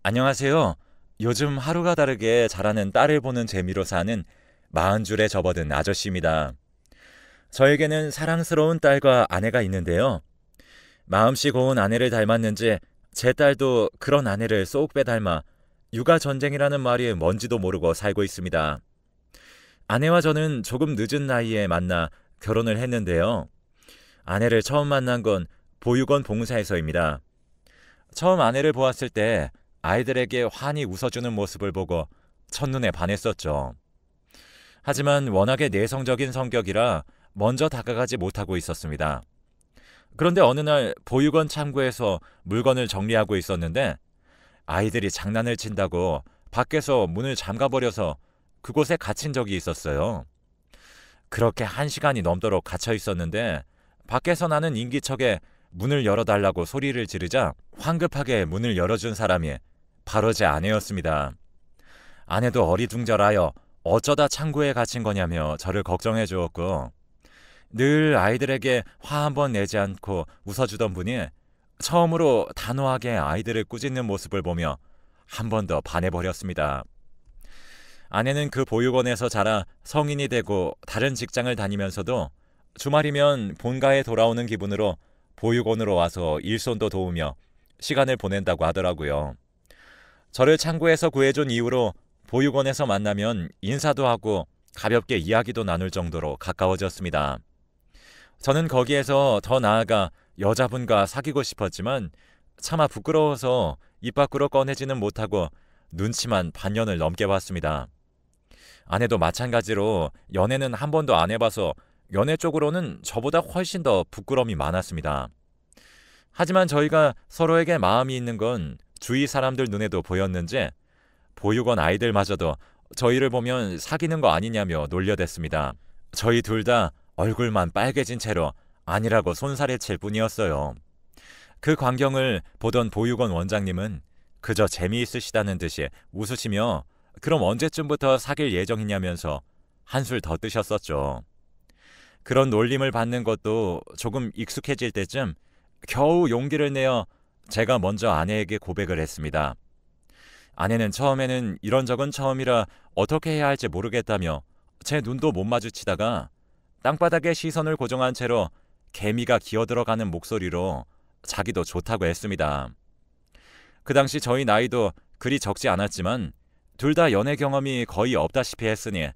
안녕하세요. 요즘 하루가 다르게 자라는 딸을 보는 재미로 사는 40줄에 접어든 아저씨입니다. 저에게는 사랑스러운 딸과 아내가 있는데요. 마음씨 고운 아내를 닮았는지 제 딸도 그런 아내를 쏙 빼닮아 육아 전쟁이라는 말이 뭔지도 모르고 살고 있습니다. 아내와 저는 조금 늦은 나이에 만나 결혼을 했는데요. 아내를 처음 만난 건 보육원 봉사에서입니다. 처음 아내를 보았을 때 아이들에게 환히 웃어주는 모습을 보고 첫눈에 반했었죠. 하지만 워낙에 내성적인 성격이라 먼저 다가가지 못하고 있었습니다. 그런데 어느 날 보육원 창구에서 물건을 정리하고 있었는데 아이들이 장난을 친다고 밖에서 문을 잠가버려서 그곳에 갇힌 적이 있었어요. 그렇게 1시간이 넘도록 갇혀 있었는데 밖에서 나는 인기척에 문을 열어달라고 소리를 지르자 황급하게 문을 열어준 사람이 바로 제 아내였습니다. 아내도 어리둥절하여 어쩌다 창구에 갇힌 거냐며 저를 걱정해 주었고 늘 아이들에게 화 한 번 내지 않고 웃어주던 분이 처음으로 단호하게 아이들을 꾸짖는 모습을 보며 한 번 더 반해버렸습니다. 아내는 그 보육원에서 자라 성인이 되고 다른 직장을 다니면서도 주말이면 본가에 돌아오는 기분으로 보육원으로 와서 일손도 도우며 시간을 보낸다고 하더라고요. 저를 창구에서 구해준 이후로 보육원에서 만나면 인사도 하고 가볍게 이야기도 나눌 정도로 가까워졌습니다. 저는 거기에서 더 나아가 여자분과 사귀고 싶었지만 차마 부끄러워서 입 밖으로 꺼내지는 못하고 눈치만 반년을 넘게 봤습니다. 아내도 마찬가지로 연애는 한 번도 안 해봐서 연애 쪽으로는 저보다 훨씬 더 부끄러움이 많았습니다. 하지만 저희가 서로에게 마음이 있는 건 주위 사람들 눈에도 보였는지 보육원 아이들마저도 저희를 보면 사귀는 거 아니냐며 놀려댔습니다. 저희 둘 다 얼굴만 빨개진 채로 아니라고 손살에 칠 뿐이었어요. 그 광경을 보던 보육원 원장님은 그저 재미있으시다는 듯이 웃으시며 그럼 언제쯤부터 사귈 예정이냐면서 한술 더 뜨셨었죠. 그런 놀림을 받는 것도 조금 익숙해질 때쯤 겨우 용기를 내어 제가 먼저 아내에게 고백을 했습니다. 아내는 처음에는 이런 적은 처음이라 어떻게 해야 할지 모르겠다며 제 눈도 못 마주치다가 땅바닥에 시선을 고정한 채로 개미가 기어들어가는 목소리로 자기도 좋다고 했습니다. 그 당시 저희 나이도 그리 적지 않았지만 둘 다 연애 경험이 거의 없다시피 했으니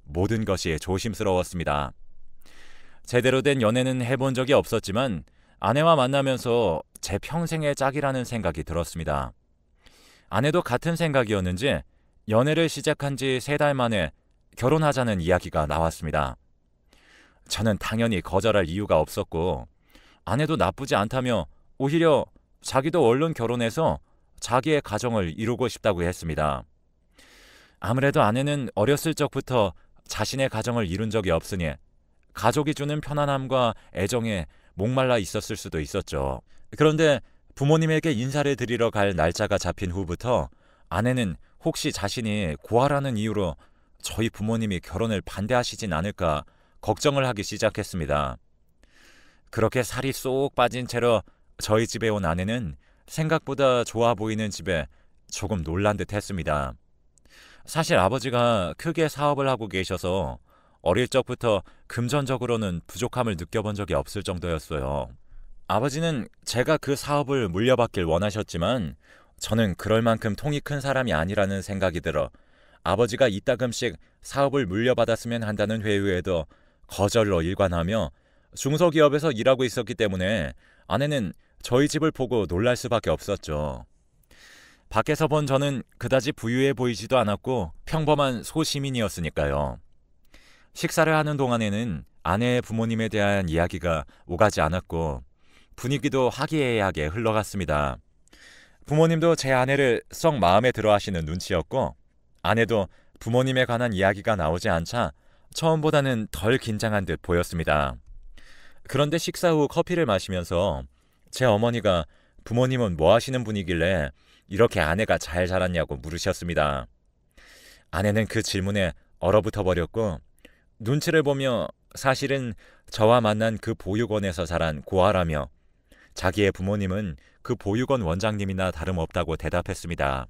모든 것이 조심스러웠습니다. 제대로 된 연애는 해본 적이 없었지만 아내와 만나면서 제 평생의 짝이라는 생각이 들었습니다. 아내도 같은 생각이었는지 연애를 시작한 지 3달 만에 결혼하자는 이야기가 나왔습니다. 저는 당연히 거절할 이유가 없었고 아내도 나쁘지 않다며 오히려 자기도 얼른 결혼해서 자기의 가정을 이루고 싶다고 했습니다. 아무래도 아내는 어렸을 적부터 자신의 가정을 이룬 적이 없으니 가족이 주는 편안함과 애정에 목말라 있었을 수도 있었죠. 그런데 부모님에게 인사를 드리러 갈 날짜가 잡힌 후부터 아내는 혹시 자신이 고아라는 이유로 저희 부모님이 결혼을 반대하시진 않을까 걱정을 하기 시작했습니다. 그렇게 살이 쏙 빠진 채로 저희 집에 온 아내는 생각보다 좋아 보이는 집에 조금 놀란 듯 했습니다. 사실 아버지가 크게 사업을 하고 계셔서 어릴 적부터 금전적으로는 부족함을 느껴본 적이 없을 정도였어요. 아버지는 제가 그 사업을 물려받길 원하셨지만 저는 그럴 만큼 통이 큰 사람이 아니라는 생각이 들어 아버지가 이따금씩 사업을 물려받았으면 한다는 회유에도 거절로 일관하며 중소기업에서 일하고 있었기 때문에 아내는 저희 집을 보고 놀랄 수밖에 없었죠. 밖에서 본 저는 그다지 부유해 보이지도 않았고 평범한 소시민이었으니까요. 식사를 하는 동안에는 아내의 부모님에 대한 이야기가 오가지 않았고 분위기도 화기애애하게 흘러갔습니다. 부모님도 제 아내를 썩 마음에 들어 하시는 눈치였고 아내도 부모님에 관한 이야기가 나오지 않자 처음보다는 덜 긴장한 듯 보였습니다. 그런데 식사 후 커피를 마시면서 제 어머니가 부모님은 뭐 하시는 분이길래 이렇게 아내가 잘 자랐냐고 물으셨습니다. 아내는 그 질문에 얼어붙어 버렸고 눈치를 보며 사실은 저와 만난 그 보육원에서 자란 고아라며 자기의 부모님은 그 보육원 원장님이나 다름없다고 대답했습니다.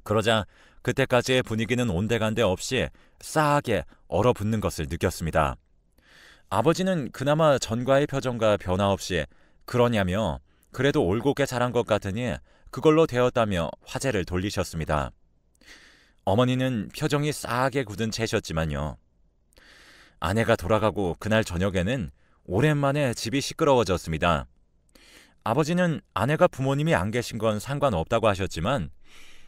그러자 그때까지의 분위기는 온데간데 없이 싸하게 얼어붙는 것을 느꼈습니다. 아버지는 그나마 전과의 표정과 변화 없이 그러냐며 그래도 올곧게 자란 것 같으니 그걸로 되었다며 화제를 돌리셨습니다. 어머니는 표정이 싸하게 굳은 채셨지만요. 아내가 돌아가고 그날 저녁에는 오랜만에 집이 시끄러워졌습니다. 아버지는 아내가 부모님이 안 계신 건 상관없다고 하셨지만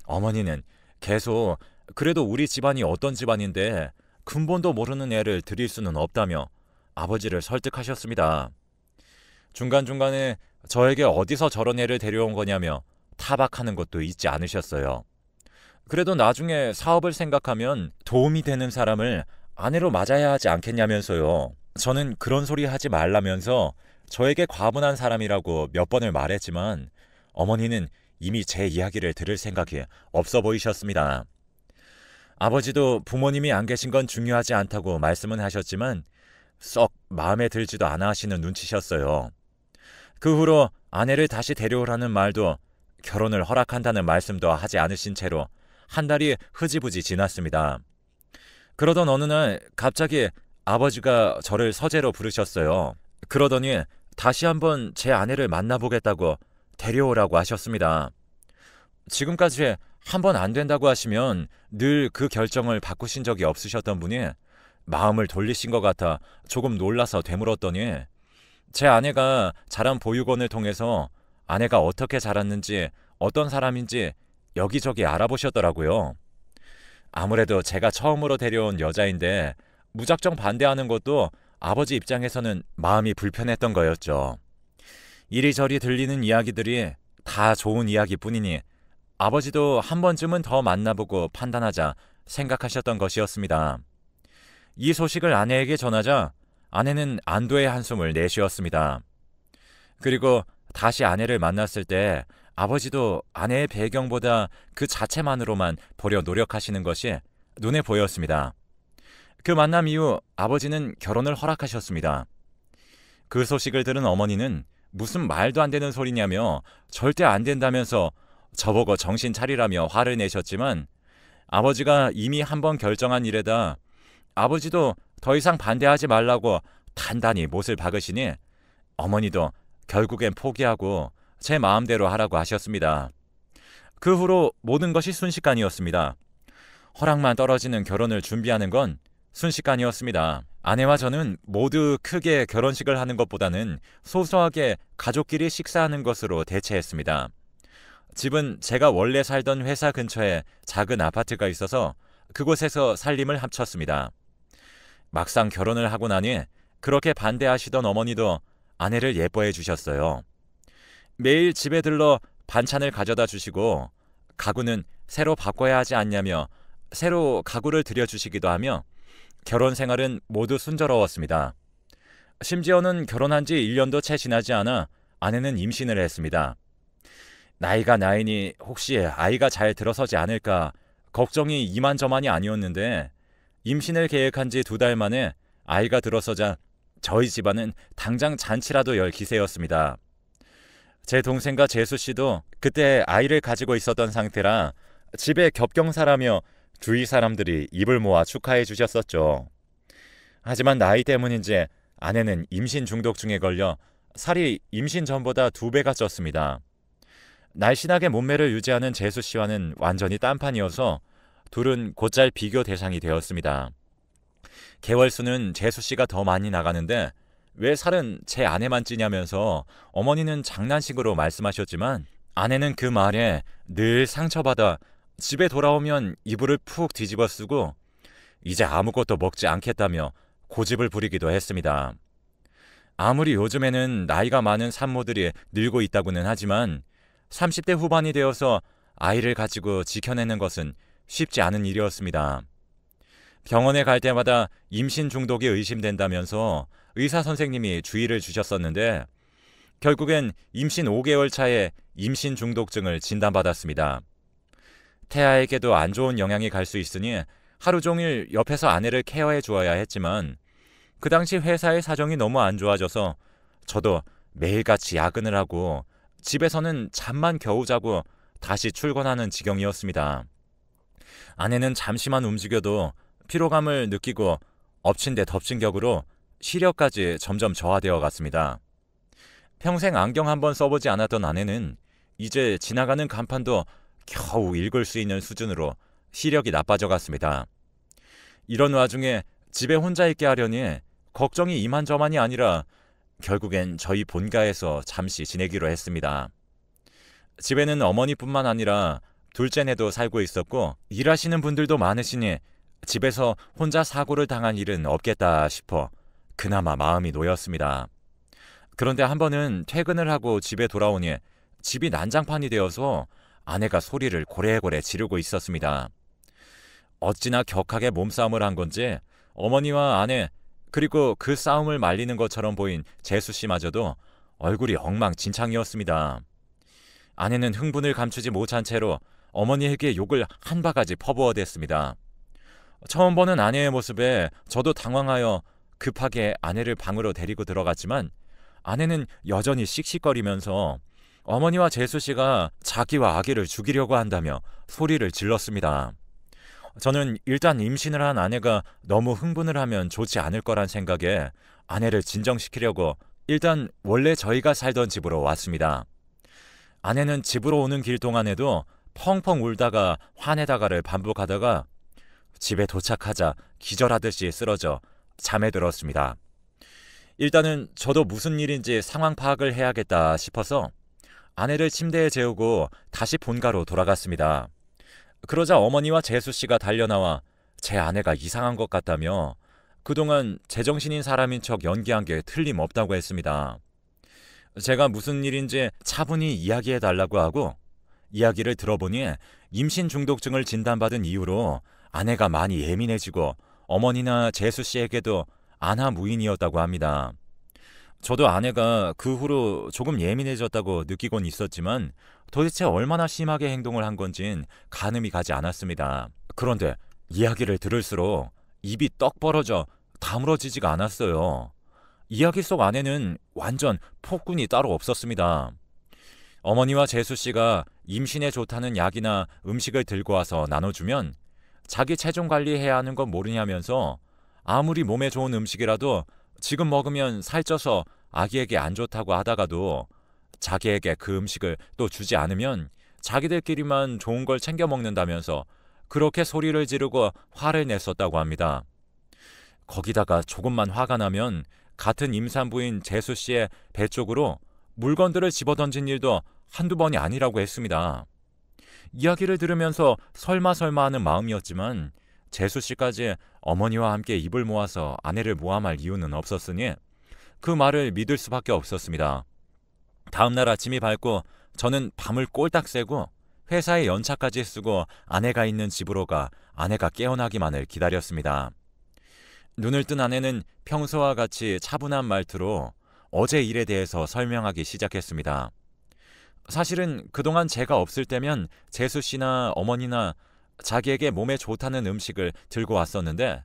어머니는 계속 그래도 우리 집안이 어떤 집안인데 근본도 모르는 애를 들일 수는 없다며 아버지를 설득하셨습니다. 중간중간에 저에게 어디서 저런 애를 데려온 거냐며 타박하는 것도 잊지 않으셨어요. 그래도 나중에 사업을 생각하면 도움이 되는 사람을 아내로 맞아야 하지 않겠냐면서요. 저는 그런 소리 하지 말라면서 저에게 과분한 사람이라고 몇 번을 말했지만 어머니는 이미 제 이야기를 들을 생각이 없어 보이셨습니다. 아버지도 부모님이 안 계신 건 중요하지 않다고 말씀은 하셨지만 썩 마음에 들지도 않아 하시는 눈치셨어요. 그 후로 아내를 다시 데려오라는 말도 결혼을 허락한다는 말씀도 하지 않으신 채로 한 달이 흐지부지 지났습니다. 그러던 어느 날 갑자기 아버지가 저를 서재로 부르셨어요. 그러더니 다시 한번 제 아내를 만나보겠다고 데려오라고 하셨습니다. 지금까지 한 번 안 된다고 하시면 늘 그 결정을 바꾸신 적이 없으셨던 분이 마음을 돌리신 것 같아 조금 놀라서 되물었더니 제 아내가 자란 보육원을 통해서 아내가 어떻게 자랐는지 어떤 사람인지 여기저기 알아보셨더라고요. 아무래도 제가 처음으로 데려온 여자인데 무작정 반대하는 것도 아버지 입장에서는 마음이 불편했던 거였죠. 이리저리 들리는 이야기들이 다 좋은 이야기뿐이니 아버지도 한 번쯤은 더 만나보고 판단하자 생각하셨던 것이었습니다. 이 소식을 아내에게 전하자 아내는 안도의 한숨을 내쉬었습니다. 그리고 다시 아내를 만났을 때 아버지도 아내의 배경보다 그 자체만으로만 보려 노력하시는 것이 눈에 보였습니다. 그 만남 이후 아버지는 결혼을 허락하셨습니다. 그 소식을 들은 어머니는 무슨 말도 안 되는 소리냐며 절대 안 된다면서 저보고 정신 차리라며 화를 내셨지만 아버지가 이미 한번 결정한 일에다 아버지도 더 이상 반대하지 말라고 단단히 못을 박으시니 어머니도 결국엔 포기하고 제 마음대로 하라고 하셨습니다. 그 후로 모든 것이 순식간이었습니다. 허락만 떨어지는 결혼을 준비하는 건 순식간이었습니다. 아내와 저는 모두 크게 결혼식을 하는 것보다는 소소하게 가족끼리 식사하는 것으로 대체했습니다. 집은 제가 원래 살던 회사 근처에 작은 아파트가 있어서 그곳에서 살림을 합쳤습니다. 막상 결혼을 하고 나니 그렇게 반대하시던 어머니도 아내를 예뻐해 주셨어요. 매일 집에 들러 반찬을 가져다 주시고 가구는 새로 바꿔야 하지 않냐며 새로 가구를 들여주시기도 하며 결혼 생활은 모두 순조로웠습니다. 심지어는 결혼한 지 1년도 채 지나지 않아 아내는 임신을 했습니다. 나이가 나이니 혹시 아이가 잘 들어서지 않을까 걱정이 이만저만이 아니었는데 임신을 계획한 지 2달 만에 아이가 들어서자 저희 집안은 당장 잔치라도 열 기세였습니다. 제 동생과 재수 씨도 그때 아이를 가지고 있었던 상태라 집에 겹경사라며 주위 사람들이 입을 모아 축하해 주셨었죠. 하지만 나이 때문인지 아내는 임신 중독증에 걸려 살이 임신 전보다 2배가 쪘습니다. 날씬하게 몸매를 유지하는 재수 씨와는 완전히 딴판이어서 둘은 곧잘 비교 대상이 되었습니다. 개월수는 재수 씨가 더 많이 나가는데 왜 살은 제 아내만 찌냐면서 어머니는 장난식으로 말씀하셨지만 아내는 그 말에 늘 상처받아 집에 돌아오면 이불을 푹 뒤집어 쓰고 이제 아무것도 먹지 않겠다며 고집을 부리기도 했습니다. 아무리 요즘에는 나이가 많은 산모들이 늘고 있다고는 하지만 30대 후반이 되어서 아이를 가지고 지켜내는 것은 쉽지 않은 일이었습니다. 병원에 갈 때마다 임신 중독이 의심된다면서 의사 선생님이 주의를 주셨었는데 결국엔 임신 5개월 차에 임신 중독증을 진단받았습니다. 태아에게도 안 좋은 영향이 갈 수 있으니 하루 종일 옆에서 아내를 케어해 주어야 했지만 그 당시 회사의 사정이 너무 안 좋아져서 저도 매일같이 야근을 하고 집에서는 잠만 겨우 자고 다시 출근하는 지경이었습니다. 아내는 잠시만 움직여도 피로감을 느끼고 엎친 데 덮친 격으로 시력까지 점점 저하되어 갔습니다. 평생 안경 한번 써보지 않았던 아내는 이제 지나가는 간판도 겨우 읽을 수 있는 수준으로 시력이 나빠져 갔습니다. 이런 와중에 집에 혼자 있게 하려니 걱정이 이만저만이 아니라 결국엔 저희 본가에서 잠시 지내기로 했습니다. 집에는 어머니뿐만 아니라 둘째네도 살고 있었고 일하시는 분들도 많으시니 집에서 혼자 사고를 당한 일은 없겠다 싶어 그나마 마음이 놓였습니다. 그런데 한 번은 퇴근을 하고 집에 돌아오니 집이 난장판이 되어서 아내가 소리를 고래고래 지르고 있었습니다. 어찌나 격하게 몸싸움을 한 건지 어머니와 아내 그리고 그 싸움을 말리는 것처럼 보인 재수씨마저도 얼굴이 엉망진창이었습니다. 아내는 흥분을 감추지 못한 채로 어머니에게 욕을 한 바가지 퍼부어댔습니다. 처음 보는 아내의 모습에 저도 당황하여 급하게 아내를 방으로 데리고 들어갔지만 아내는 여전히 씩씩거리면서 어머니와 재수씨가 자기와 아기를 죽이려고 한다며 소리를 질렀습니다. 저는 일단 임신을 한 아내가 너무 흥분을 하면 좋지 않을 거란 생각에 아내를 진정시키려고 일단 원래 저희가 살던 집으로 왔습니다. 아내는 집으로 오는 길 동안에도 펑펑 울다가 화내다가를 반복하다가 집에 도착하자 기절하듯이 쓰러져 잠에 들었습니다. 일단은 저도 무슨 일인지 상황 파악을 해야겠다 싶어서 아내를 침대에 재우고 다시 본가로 돌아갔습니다. 그러자 어머니와 재수씨가 달려나와 제 아내가 이상한 것 같다며 그동안 제정신인 사람인 척 연기한 게 틀림없다고 했습니다. 제가 무슨 일인지 차분히 이야기해달라고 하고 이야기를 들어보니 임신 중독증을 진단받은 이후로 아내가 많이 예민해지고 어머니나 재수씨에게도 안하무인이었다고 합니다. 저도 아내가 그 후로 조금 예민해졌다고 느끼곤 있었지만 도대체 얼마나 심하게 행동을 한 건진 가늠이 가지 않았습니다. 그런데 이야기를 들을수록 입이 떡 벌어져 다물어지지가 않았어요. 이야기 속 아내는 완전 폭군이 따로 없었습니다. 어머니와 재수씨가 임신에 좋다는 약이나 음식을 들고 와서 나눠주면 자기 체중 관리해야 하는 건 모르냐면서 아무리 몸에 좋은 음식이라도 지금 먹으면 살쪄서 아기에게 안 좋다고 하다가도 자기에게 그 음식을 또 주지 않으면 자기들끼리만 좋은 걸 챙겨 먹는다면서 그렇게 소리를 지르고 화를 냈었다고 합니다. 거기다가 조금만 화가 나면 같은 임산부인 재수씨의 배 쪽으로 물건들을 집어던진 일도 한두 번이 아니라고 했습니다. 이야기를 들으면서 설마 하는 마음이었지만 재수씨까지 어머니와 함께 입을 모아서 아내를 모함할 이유는 없었으니 그 말을 믿을 수밖에 없었습니다. 다음날 아침이 밝고 저는 밤을 꼴딱 새고 회사에 연차까지 쓰고 아내가 있는 집으로 가 아내가 깨어나기만을 기다렸습니다. 눈을 뜬 아내는 평소와 같이 차분한 말투로 어제 일에 대해서 설명하기 시작했습니다. 사실은 그동안 제가 없을 때면 재수씨나 어머니나 자기에게 몸에 좋다는 음식을 들고 왔었는데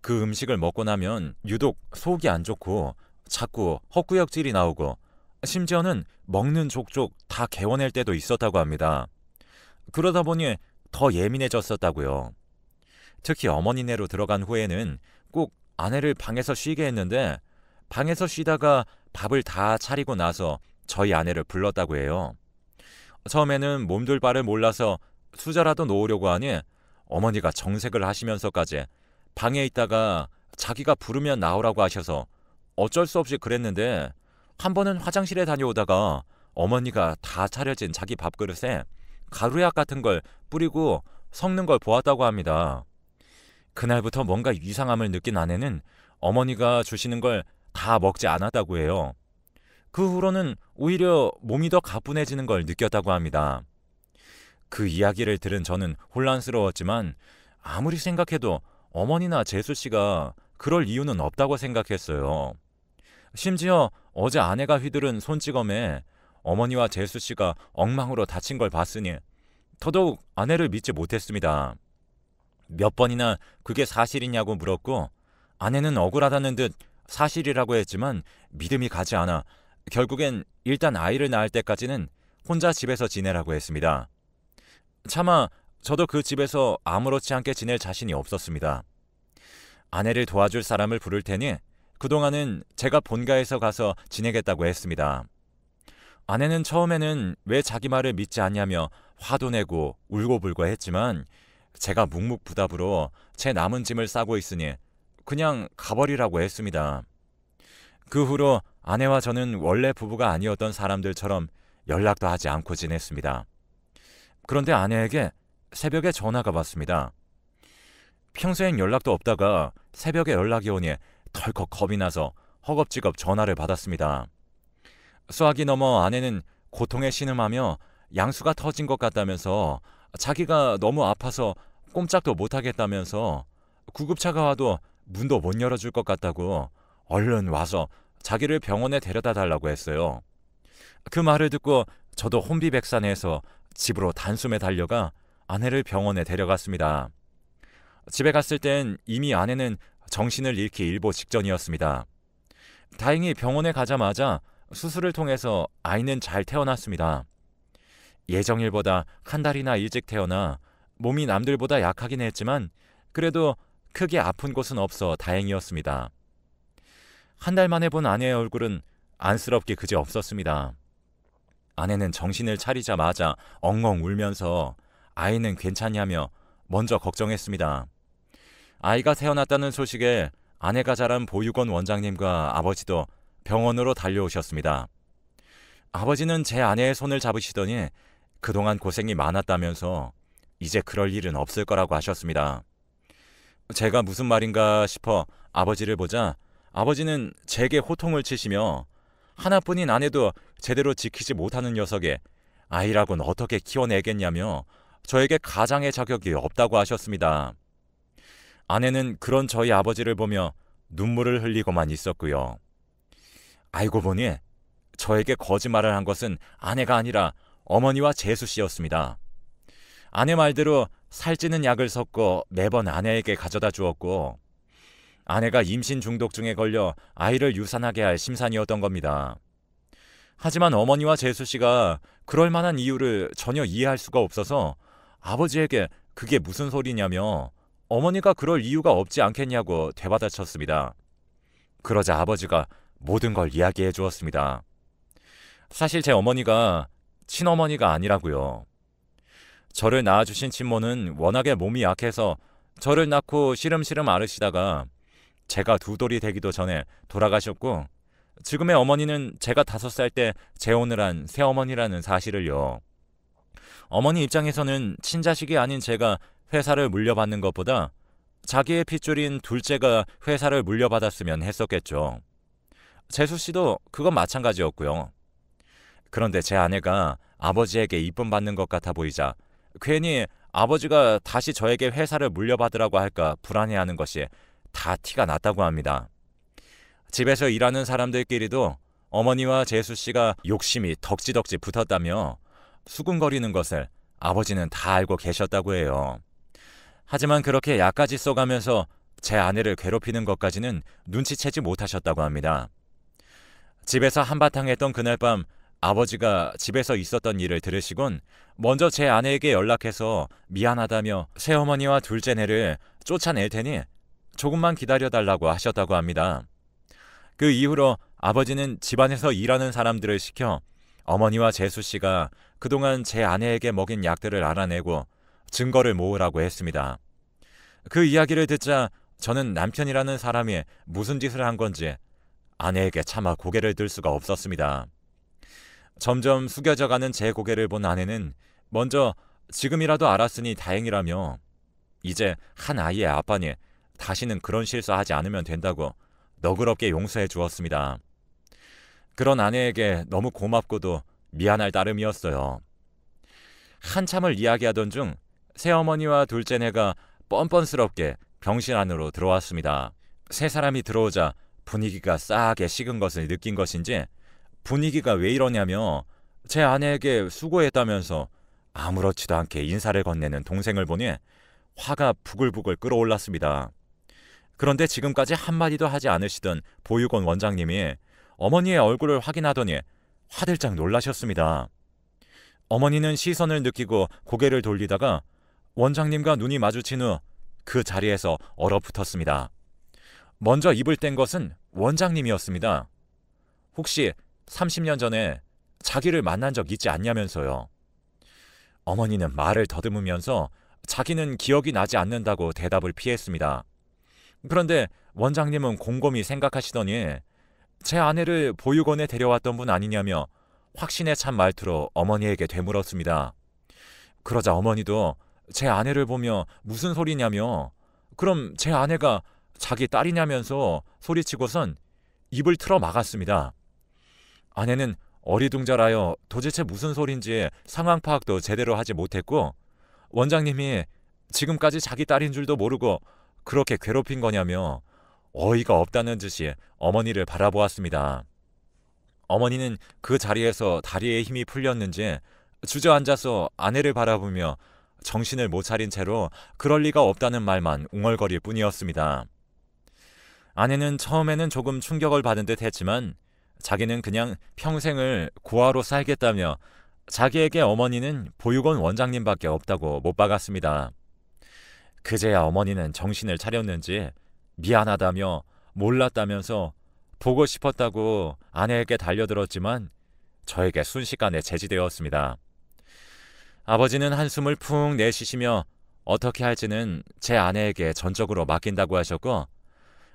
그 음식을 먹고 나면 유독 속이 안 좋고 자꾸 헛구역질이 나오고 심지어는 먹는 족족 다 개워낼 때도 있었다고 합니다. 그러다 보니 더 예민해졌었다고요. 특히 어머니네로 들어간 후에는 꼭 아내를 방에서 쉬게 했는데 방에서 쉬다가 밥을 다 차리고 나서 저희 아내를 불렀다고 해요. 처음에는 몸둘 바를 몰라서 수저라도 놓으려고 하니 어머니가 정색을 하시면서까지 방에 있다가 자기가 부르면 나오라고 하셔서 어쩔 수 없이 그랬는데 한 번은 화장실에 다녀오다가 어머니가 다 차려진 자기 밥그릇에 가루약 같은 걸 뿌리고 섞는 걸 보았다고 합니다. 그날부터 뭔가 이상함을 느낀 아내는 어머니가 주시는 걸 다 먹지 않았다고 해요. 그 후로는 오히려 몸이 더 가뿐해지는 걸 느꼈다고 합니다. 그 이야기를 들은 저는 혼란스러웠지만 아무리 생각해도 어머니나 재수씨가 그럴 이유는 없다고 생각했어요. 심지어 어제 아내가 휘두른 손찌검에 어머니와 재수씨가 엉망으로 다친 걸 봤으니 더더욱 아내를 믿지 못했습니다. 몇 번이나 그게 사실이냐고 물었고 아내는 억울하다는 듯 사실이라고 했지만 믿음이 가지 않아 결국엔 일단 아이를 낳을 때까지는 혼자 집에서 지내라고 했습니다. 차마 저도 그 집에서 아무렇지 않게 지낼 자신이 없었습니다. 아내를 도와줄 사람을 부를 테니 그동안은 제가 본가에서 가서 지내겠다고 했습니다. 아내는 처음에는 왜 자기 말을 믿지 않냐며 화도 내고 울고불고 했지만 제가 묵묵부답으로 제 남은 짐을 싸고 있으니 그냥 가버리라고 했습니다. 그 후로 아내와 저는 원래 부부가 아니었던 사람들처럼 연락도 하지 않고 지냈습니다. 그런데 아내에게 새벽에 전화가 왔습니다. 평소엔 연락도 없다가 새벽에 연락이 오니 덜컥 겁이 나서 허겁지겁 전화를 받았습니다. 수학이 넘어 아내는 고통에 신음하며 양수가 터진 것 같다면서 자기가 너무 아파서 꼼짝도 못하겠다면서 구급차가 와도 문도 못 열어줄 것 같다고 얼른 와서 자기를 병원에 데려다 달라고 했어요. 그 말을 듣고 저도 혼비백산해서 집으로 단숨에 달려가 아내를 병원에 데려갔습니다. 집에 갔을 땐 이미 아내는 정신을 잃기 일보 직전이었습니다. 다행히 병원에 가자마자 수술을 통해서 아이는 잘 태어났습니다. 예정일보다 한 달이나 일찍 태어나 몸이 남들보다 약하긴 했지만 그래도 크게 아픈 곳은 없어 다행이었습니다. 한 달 만에 본 아내의 얼굴은 안쓰럽게 그지 없었습니다. 아내는 정신을 차리자마자 엉엉 울면서 아이는 괜찮냐며 먼저 걱정했습니다. 아이가 태어났다는 소식에 아내가 자란 보육원 원장님과 아버지도 병원으로 달려오셨습니다. 아버지는 제 아내의 손을 잡으시더니 그동안 고생이 많았다면서 이제 그럴 일은 없을 거라고 하셨습니다. 제가 무슨 말인가 싶어 아버지를 보자 아버지는 제게 호통을 치시며 하나뿐인 아내도 제대로 지키지 못하는 녀석에 아이라고는 어떻게 키워내겠냐며 저에게 가장의 자격이 없다고 하셨습니다. 아내는 그런 저희 아버지를 보며 눈물을 흘리고만 있었고요. 알고 보니 저에게 거짓말을 한 것은 아내가 아니라 어머니와 재수 씨였습니다. 아내 말대로 살찌는 약을 섞어 매번 아내에게 가져다 주었고 아내가 임신 중독증에 걸려 아이를 유산하게 할 심산이었던 겁니다. 하지만 어머니와 재수 씨가 그럴 만한 이유를 전혀 이해할 수가 없어서 아버지에게 그게 무슨 소리냐며 어머니가 그럴 이유가 없지 않겠냐고 되받아쳤습니다. 그러자 아버지가 모든 걸 이야기해 주었습니다. 사실 제 어머니가 친어머니가 아니라고요. 저를 낳아주신 친모는 워낙에 몸이 약해서 저를 낳고 시름시름 앓으시다가 제가 두 돌이 되기도 전에 돌아가셨고 지금의 어머니는 제가 5살 때 재혼을 한 새어머니라는 사실을요. 어머니 입장에서는 친자식이 아닌 제가 회사를 물려받는 것보다 자기의 핏줄인 둘째가 회사를 물려받았으면 했었겠죠. 재수 씨도 그건 마찬가지였고요. 그런데 제 아내가 아버지에게 이쁨 받는 것 같아 보이자 괜히 아버지가 다시 저에게 회사를 물려받으라고 할까 불안해하는 것이 다 티가 났다고 합니다. 집에서 일하는 사람들끼리도 어머니와 재수 씨가 욕심이 덕지덕지 붙었다며 수군거리는 것을 아버지는 다 알고 계셨다고 해요. 하지만 그렇게 약까지 써가면서 제 아내를 괴롭히는 것까지는 눈치채지 못하셨다고 합니다. 집에서 한바탕 했던 그날 밤 아버지가 집에서 있었던 일을 들으시곤 먼저 제 아내에게 연락해서 미안하다며 새어머니와 둘째네를 쫓아낼 테니 조금만 기다려달라고 하셨다고 합니다. 그 이후로 아버지는 집안에서 일하는 사람들을 시켜 어머니와 재수 씨가 그동안 제 아내에게 먹인 약들을 알아내고 증거를 모으라고 했습니다. 그 이야기를 듣자 저는 남편이라는 사람이 무슨 짓을 한 건지 아내에게 차마 고개를 들 수가 없었습니다. 점점 숙여져가는 제 고개를 본 아내는 먼저 지금이라도 알았으니 다행이라며 이제 한 아이의 아빠니 다시는 그런 실수하지 않으면 된다고 너그럽게 용서해 주었습니다. 그런 아내에게 너무 고맙고도 미안할 따름이었어요. 한참을 이야기하던 중 새어머니와 둘째네가 뻔뻔스럽게 병실 안으로 들어왔습니다. 세 사람이 들어오자 분위기가 싸하게 식은 것을 느낀 것인지 분위기가 왜 이러냐며 제 아내에게 수고했다면서 아무렇지도 않게 인사를 건네는 동생을 보니 화가 부글부글 끓어올랐습니다. 그런데 지금까지 한마디도 하지 않으시던 보육원 원장님이 어머니의 얼굴을 확인하더니 화들짝 놀라셨습니다. 어머니는 시선을 느끼고 고개를 돌리다가 원장님과 눈이 마주친 후 그 자리에서 얼어붙었습니다. 먼저 입을 뗀 것은 원장님이었습니다. 혹시 30년 전에 자기를 만난 적 있지 않냐면서요. 어머니는 말을 더듬으면서 자기는 기억이 나지 않는다고 대답을 피했습니다. 그런데 원장님은 곰곰이 생각하시더니 제 아내를 보육원에 데려왔던 분 아니냐며 확신에 찬 말투로 어머니에게 되물었습니다. 그러자 어머니도 제 아내를 보며 무슨 소리냐며 그럼 제 아내가 자기 딸이냐면서 소리치고선 입을 틀어 막았습니다. 아내는 어리둥절하여 도대체 무슨 소린지 상황 파악도 제대로 하지 못했고 원장님이 지금까지 자기 딸인 줄도 모르고 그렇게 괴롭힌 거냐며 어이가 없다는 듯이 어머니를 바라보았습니다. 어머니는 그 자리에서 다리에 힘이 풀렸는지 주저앉아서 아내를 바라보며 정신을 못 차린 채로 그럴 리가 없다는 말만 웅얼거릴 뿐이었습니다. 아내는 처음에는 조금 충격을 받은 듯 했지만 자기는 그냥 평생을 고아로 살겠다며 자기에게 어머니는 보육원 원장님밖에 없다고 못 박았습니다. 그제야 어머니는 정신을 차렸는지 미안하다며 몰랐다면서 보고 싶었다고 아내에게 달려들었지만 저에게 순식간에 제지되었습니다. 아버지는 한숨을 푹 내쉬시며 어떻게 할지는 제 아내에게 전적으로 맡긴다고 하셨고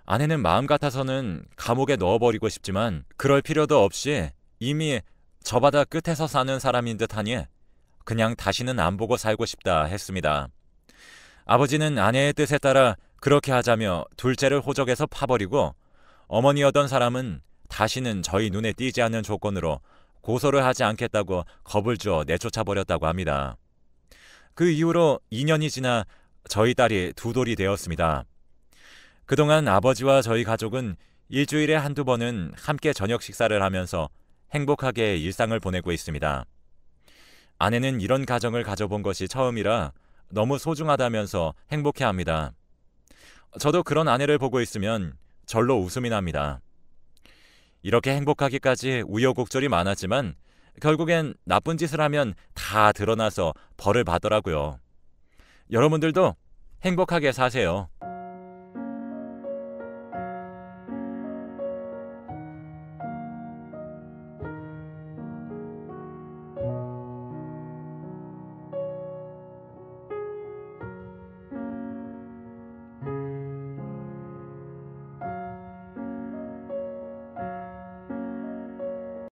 아내는 마음 같아서는 감옥에 넣어버리고 싶지만 그럴 필요도 없이 이미 저 바다 끝에서 사는 사람인 듯하니 그냥 다시는 안 보고 살고 싶다 했습니다. 아버지는 아내의 뜻에 따라 그렇게 하자며 둘째를 호적에서 파버리고 어머니였던 사람은 다시는 저희 눈에 띄지 않는 조건으로 고소를 하지 않겠다고 겁을 주어 내쫓아버렸다고 합니다. 그 이후로 2년이 지나 저희 딸이 두 돌이 되었습니다. 그동안 아버지와 저희 가족은 일주일에 한두 번은 함께 저녁 식사를 하면서 행복하게 일상을 보내고 있습니다. 아내는 이런 가정을 가져본 것이 처음이라 너무 소중하다면서 행복해합니다. 저도 그런 아내를 보고 있으면 절로 웃음이 납니다. 이렇게 행복하기까지 우여곡절이 많았지만 결국엔 나쁜 짓을 하면 다 드러나서 벌을 받더라고요. 여러분들도 행복하게 사세요.